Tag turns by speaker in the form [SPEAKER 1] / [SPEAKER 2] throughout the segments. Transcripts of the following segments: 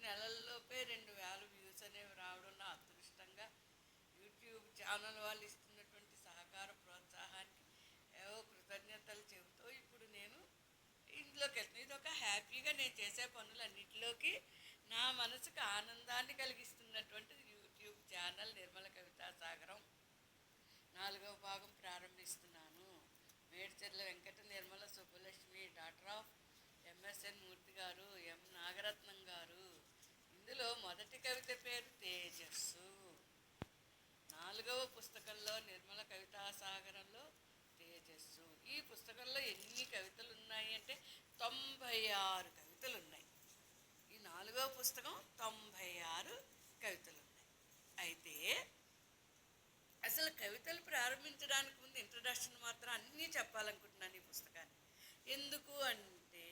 [SPEAKER 1] నెలల్లోపే 2,000 views అనేవి రావడం నా అదృష్టంగా యూట్యూబ్ ఛానల్ వాళ్ళు ఇస్తున్నటువంటి సహకార ప్రోత్సాహానికి ఏవో కృతజ్ఞతలు చెబుతూ ఇప్పుడు నేను ఇంట్లోకి వెళ్తాను. ఇది ఒక హ్యాపీగా నేను చేసే పనులన్నిటిలోకి నా మనసుకు ఆనందాన్ని కలిగిస్తున్నటువంటిది యూట్యూబ్ ఛానల్ నిర్మల కవితా సాగరం 4వ భాగం ప్రారంభిస్తున్నాను. Medcharla Venkata Nirmala Subbalakshmi, doctor of MSN Murthy గారు, ఎం నాగరత్నం గారు. ఇందులో మొదటి కవిత పేరు తేజస్సు. 4వ పుస్తకంలో నిర్మల కవితా సాగరంలో తేజస్సు. ఈ పుస్తకంలో ఎన్ని కవితలు ఉన్నాయి అంటే 96 కవితలు ఉన్నాయి. ఈ 4వ పుస్తకం 96 కవితలు ఉన్నాయి. అయితే అసలు కవితలు ప్రారంభించడానికి ముందు ఇంట్రడక్షన్ మాత్రం అన్నీ చెప్పాలనుకుంటున్నాను ఈ పుస్తకాన్ని. ఎందుకు అంటే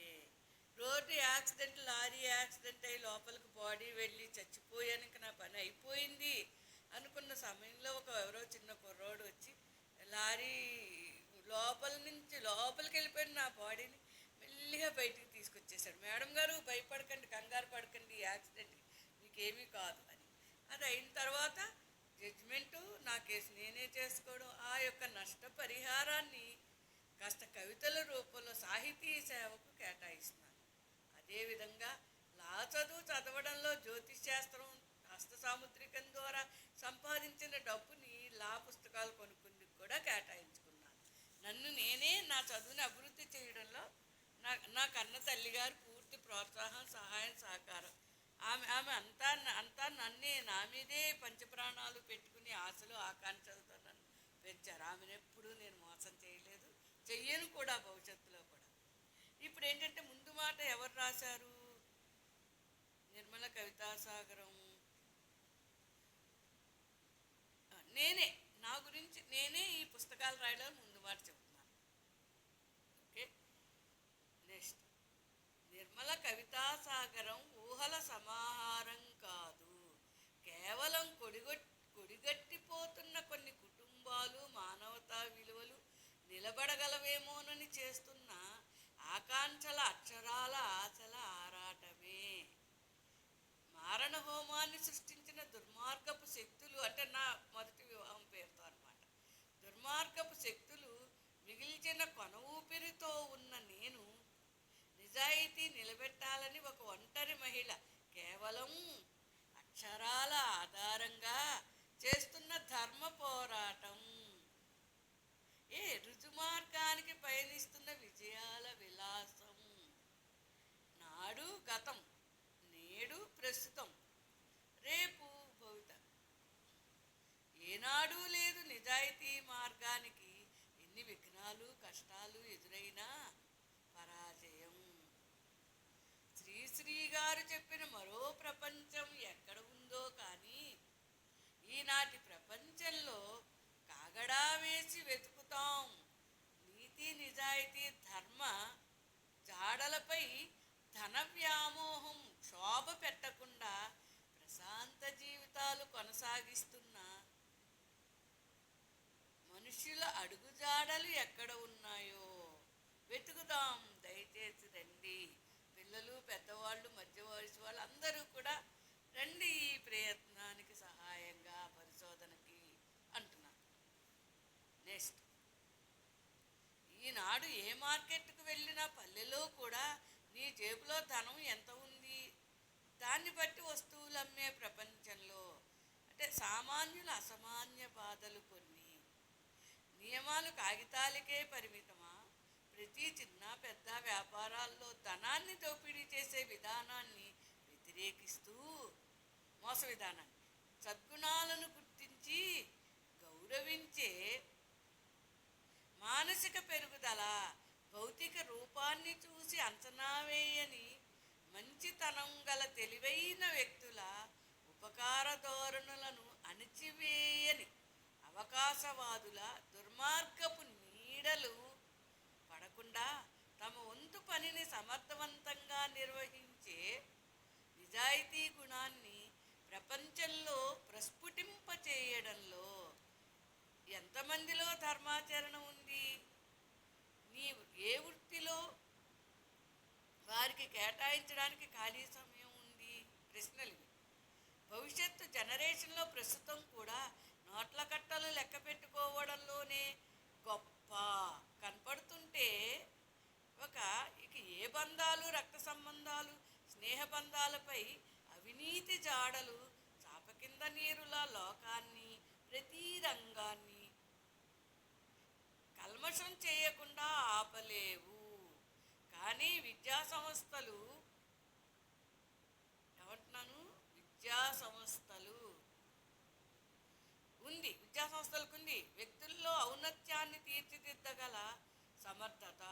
[SPEAKER 1] రోడ్డు యాక్సిడెంట్, లారీ యాక్సిడెంట్ అయ్యి లోపలికి బాడీ వెళ్ళి చచ్చిపోయాను, ఇంక నా పని అయిపోయింది అనుకున్న సమయంలో ఎవరో చిన్న కుర్రోడు వచ్చి లారీ లోపల నుంచి లోపలికి వెళ్ళిపోయిన నా బాడీని మెల్లిగా బయటికి తీసుకొచ్చేసాడు. మేడం గారు భయపడకండి, కంగారు పడకండి, ఈ యాక్సిడెంట్కి మీకేమీ కాదు అని. అది అయిన తర్వాత జడ్జిమెంటు నా కేసు నేనే చేసుకోవడం, ఆ యొక్క నష్టపరిహారాన్ని కాస్త కవితల రూపంలో సాహితీ సేవకు కేటాయిస్తున్నాను. అదేవిధంగా చదవడంలో జ్యోతిష్ శాస్త్రం, హస్త సాముద్రికం ద్వారా సంపాదించిన డబ్బుని పుస్తకాలు కొనుక్కుందుకు కూడా కేటాయించుకున్నాను. నన్ను నేనే నా చదువుని అభివృద్ధి చేయడంలో నా కన్న తల్లిగారు పూర్తి ప్రోత్సాహం, సహాయం, సహకారం. ఆమె అంతా నన్నే నా మీదే పంచప్రాణాలు పెట్టుకుని ఆశలు ఆకాంక్షలతో నన్ను పెంచారు. ఆమెను ఎప్పుడూ నేను మోసం చేయలేదు, చెయ్యను కూడా భవిష్యత్తులో కూడా. ఇప్పుడు ఏంటంటే ముందు మాట ఎవరు రాశారు? నిర్మల కవితా సాగరం నేనే, నా గురించి నేనే ఈ పుస్తకాలు రాయడం ముందు మాట చెప్తున్నాను. Okay, next. నిర్మల కవితా సాగరం ఊహల సమాహారం కాదు, కేవలం కొడిగట్టిపోతున్న కొన్ని కుటుంబాలు మానవతా విలువలు నిలబడగలవేమోనని చేస్తున్న ఆకాంక్షల, అక్షరాల ఆశల ఆరాటమే. మారణ హోమాన్ని సృష్టించిన దుర్మార్గపు శక్తులు, అంటే నా మొదటి వివాహం పేరుతో అనమాట, దుర్మార్గపు శక్తులు మిగిల్చిన కొన ఊపిరితో ఉన్న నేను నిజాయితీ నిలబెట్టాలని ఒక ఒంటరి మహిళ కేవలం అక్షరాల ఆధారంగా చేస్తున్న ధర్మ పోరాటం. రుజుమార్గానికి పయనిస్తున్న విజయాల విలాసం. నాడు గతం, నేడు ప్రస్తుతం, రేపు భవిత. ఏనాడు లేదు నిజాయితీ మార్గానికి ఎన్ని విఘ్నాలు, కష్టాలు ఎదురైనా పరాజయం. శ్రీశ్రీ గారు చెప్పిన మరో ప్రపంచం ఎక్కడ ఉందో కానీ ఈనాటి ప్రపంచంలో కాగడా వేసి వెతుకుతాం. నీతి, నిజాయితీ, ధర్మ జాడలపై ధన వ్యామోహం క్షోభ పెట్టకుండా ప్రశాంత జీవితాలు కొనసాగిస్తున్న మనుషుల అడుగుజాడలు ఎక్కడ ఉన్నాయో వెతుకుదాం. దయచేసి రండి, పిల్లలు, పెద్దవాళ్ళు, మధ్య వయసు వాళ్ళు అందరూ కూడా రండి ఈ ప్రయత్నానికి సహాయంగా, పరిశోధనకి అంటున్నాను. నెక్స్ట్. ఈనాడు ఏ మార్కెట్కు వెళ్ళినా పల్లెలో కూడా నీ జేబులో ధనం ఎంత ఉంది దాన్ని బట్టి వస్తువులు అమ్మే ప్రపంచంలో, అంటే సామాన్యుల అసామాన్య బాధలు కొన్ని. నియమాలు కాగితాలకే పరిమితమా? ప్రతి చిన్న పెద్ద వ్యాపారాల్లో ధనాన్ని దోపిడీ చేసే విధానాన్ని వ్యతిరేకిస్తూ, మోస విధానాన్ని, సద్గుణాలను గుర్తించి గౌరవించే మానసిక పెరుగుదల, భౌతిక రూపాన్ని చూసి అంచనా వేయని మంచితనం గల తెలివైన వ్యక్తుల ఉపకార ధోరణులను అణిచివేయని అవకాశవాదుల దుర్మార్గపు నీడలు పడకుండా తమ వంతు పనిని సమర్థవంతంగా నిర్వహించే నిజాయితీ గుణాన్ని ప్రపంచంలో ప్రస్ఫుటింపచేయడంలో ఎంతమందిలో ధర్మాచరణ ఉంది? నీవు ఏ వృత్తిలో వారికి కేటాయించడానికి ఖాళీ సమయం ఉంది? ప్రశ్నలు ఇవి. భవిష్యత్తు జనరేషన్లో ప్రస్తుతం కూడా నోట్ల కట్టలు లెక్క పెట్టుకోవడంలోనే గొప్ప కనపడుతుంటే ఒక ఇక ఏ బంధాలు, రక్త సంబంధాలు, స్నేహ బంధాలపై అవినీతి జాడలు చాప కింద నీరులా లోకాన్ని, ప్రతి రంగాన్ని కల్మషం చేయకుండా ఆపలేవు. కానీ విద్యా సంస్థలు, ఏమంటున్నాను, విద్యా సంస్థలు విద్యా సంస్థలకు ఉంది వ్యక్తుల్లో ఔన్నత్యాన్ని తీర్చిదిద్దగల సమర్థత.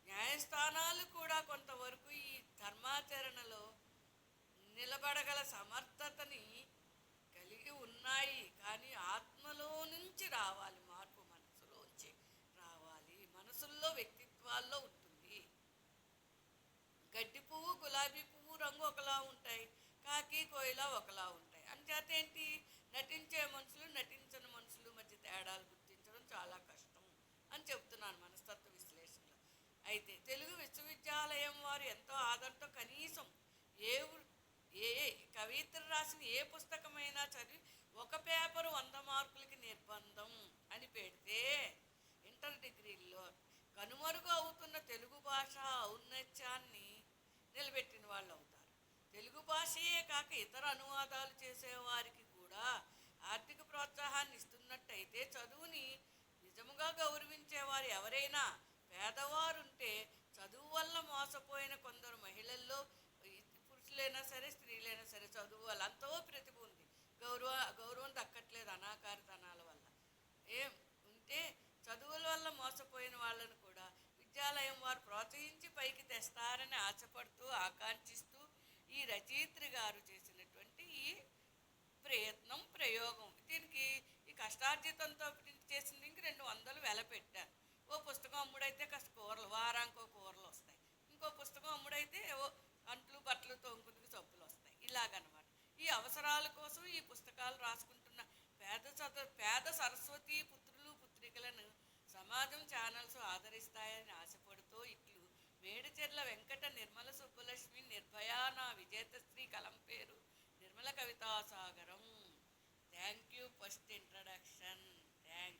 [SPEAKER 1] న్యాయస్థానాలు కూడా కొంతవరకు ఈ ధర్మాచరణలో నిలబడగల సమర్థతని కలిగి ఉన్నాయి. కానీ ఆత్మలో నుంచి రావాలి మార్పు, మనసులోంచి రావాలి. మనసుల్లో, వ్యక్తిత్వాల్లో ఉంటుంది. గడ్డి పువ్వు, గులాబీ పువ్వు రంగు ఒకలా ఉంటాయి, కాకి, కోయిల ఒకలా ఉంటాయి. అంచేత ఏంటి, నటించే మనుషులు, నటించని మనుషులు మధ్య తేడాలు గుర్తించడం చాలా కష్టం అని చెప్తున్నాను మనస్తత్వ విశ్లేషణలో. అయితే తెలుగు విశ్వవిద్యాలయం వారు ఎంతో ఆదరణతో కనీసం ఏ ఏ కవిత్ర రాసిన ఏ పుస్తకమైనా చదివి ఒక పేపరు 100 మార్కులకి నిర్బంధం అని పెడితే ఇంటర్ డిగ్రీల్లో కనుమరుగు అవుతున్న తెలుగు భాష ఔన్నత్యాన్ని నిలబెట్టిన వాళ్ళు అవుతారు. తెలుగు భాషయే కాక ఇతర అనువాదాలు చేసేవారికి కూడా ఆర్థిక ప్రోత్సాహాన్ని ఇస్తున్నట్టయితే చదువుని నిజముగా గౌరవించేవారు ఎవరైనా పేదవారుంటే చదువు వల్ల మోసపోయిన కొందరు మహిళల్లో, పురుషులైనా సరే స్త్రీలైనా సరే, చదువు వల్ల ఎంతో ప్రతిభ ఉంది, గౌరవం దక్కట్లేదు అనాకారితనాల వల్ల. ఏం ఉంటే చదువుల వల్ల మోసపోయిన వాళ్ళను కూడా విద్యాలయం వారు ప్రోత్సహించి పైకి తెస్తారని ఆశపడుతూ, ఆకాంక్షిస్తూ ఈ రచయిత్రి గారు చేసినటువంటి ఈ ప్రయత్నం, ప్రయోగం, దీనికి ఈ కష్టార్జితంతో చేసింది. ఇంక 200 వెల పెట్టారు. ఓ పుస్తకం అమ్ముడైతే కాస్త కూరలు, వారానికో కూరలు వస్తాయి. ఇంకో పుస్తకం అమ్ముడైతే ఏవో అంట్లు బట్టలు తోముకుందుకు సబ్బులు వస్తాయి. ఇలాగనమాట. ఈ అవసరాల కోసం ఈ పుస్తకాలు రాసుకుంటున్న పేద సరస్వతి పుత్రులు, పుత్రికలను సమాజం ఛానల్స్ ఆదరిస్తాయని ఆశపడుతూ ఇట్లు మేడిచెర్ల వెంకట నిర్మల సుబ్బలక్ష్మి, నిర్భయ నా విజేతశ్రీ, కలం పేరు Nirmala Kavithasagaram. Thank you first introduction.